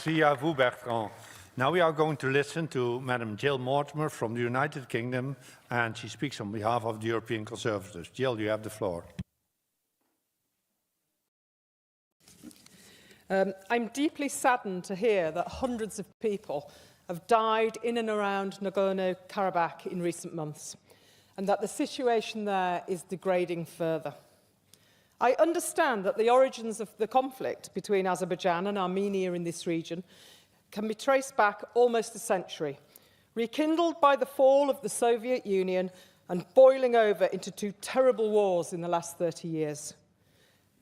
Merci à vous, Bertrand. Now we are going to listen to Madam Jill Mortimer from the United Kingdom, and she speaks on behalf of the European Conservatives. Jill, you have the floor. I'm deeply saddened to hear that hundreds of people have died in and around Nagorno-Karabakh in recent months, and that the situation there is degrading further. I understand that the origins of the conflict between Azerbaijan and Armenia in this region can be traced back almost a century, rekindled by the fall of the Soviet Union and boiling over into two terrible wars in the last 30 years.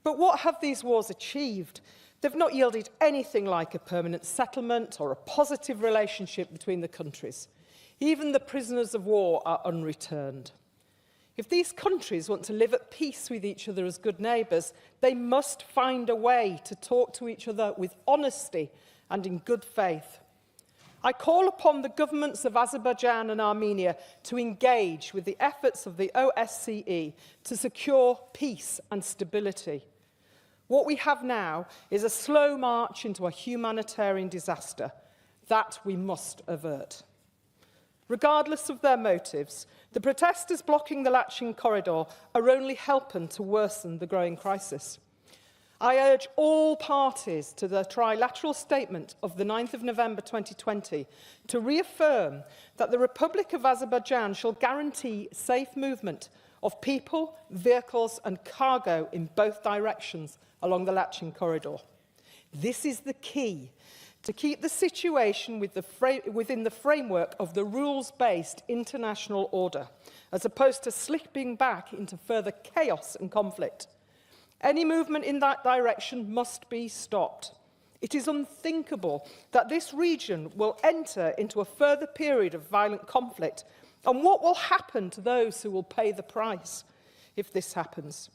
But what have these wars achieved? They've not yielded anything like a permanent settlement or a positive relationship between the countries. Even the prisoners of war are unreturned. If these countries want to live at peace with each other as good neighbours, they must find a way to talk to each other with honesty and in good faith. I call upon the governments of Azerbaijan and Armenia to engage with the efforts of the OSCE to secure peace and stability. What we have now is a slow march into a humanitarian disaster that we must avert. Regardless of their motives, the protesters blocking the Lachin corridor are only helping to worsen the growing crisis. I urge all parties to the trilateral statement of the 9th of November 2020 to reaffirm that the Republic of Azerbaijan shall guarantee safe movement of people, vehicles and cargo in both directions along the Lachin corridor. This is the key to keep the situation within the framework of the rules-based international order, as opposed to slipping back into further chaos and conflict. Any movement in that direction must be stopped. It is unthinkable that this region will enter into a further period of violent conflict, and what will happen to those who will pay the price if this happens.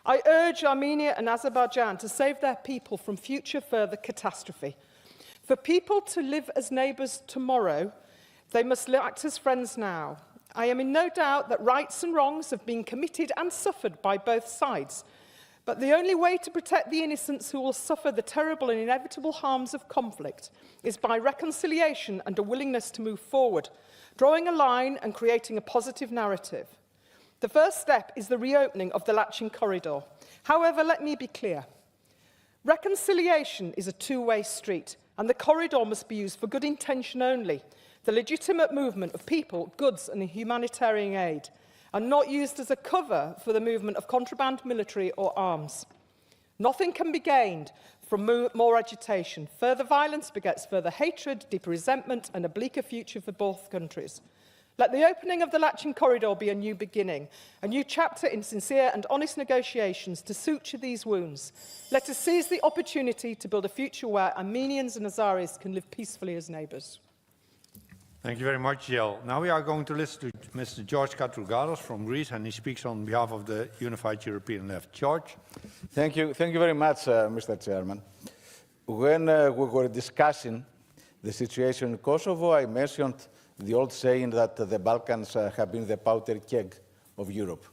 I urge Armenia and Azerbaijan to save their people from future further catastrophe. For people to live as neighbours tomorrow, they must act as friends now. I am in no doubt that rights and wrongs have been committed and suffered by both sides. But the only way to protect the innocents who will suffer the terrible and inevitable harms of conflict is by reconciliation and a willingness to move forward, drawing a line and creating a positive narrative. The first step is the reopening of the Lachin corridor. However, let me be clear. Reconciliation is a two-way street, and the corridor must be used for good intention only, the legitimate movement of people, goods and humanitarian aid, and not used as a cover for the movement of contraband, military or arms. Nothing can be gained from more agitation. Further violence begets further hatred, deeper resentment and a bleaker future for both countries. Let the opening of the Lachin corridor be a new beginning, a new chapter in sincere and honest negotiations to suture these wounds. Let us seize the opportunity to build a future where Armenians and Azeris can live peacefully as neighbours. Thank you very much, Jill. Now we are going to listen to Mr. George Katrougalos from Greece, and he speaks on behalf of the Unified European Left. George? Thank you very much, Mr. Chairman. When we were discussing the situation in Kosovo, I mentioned the old saying that the Balkans have been the powder keg of Europe.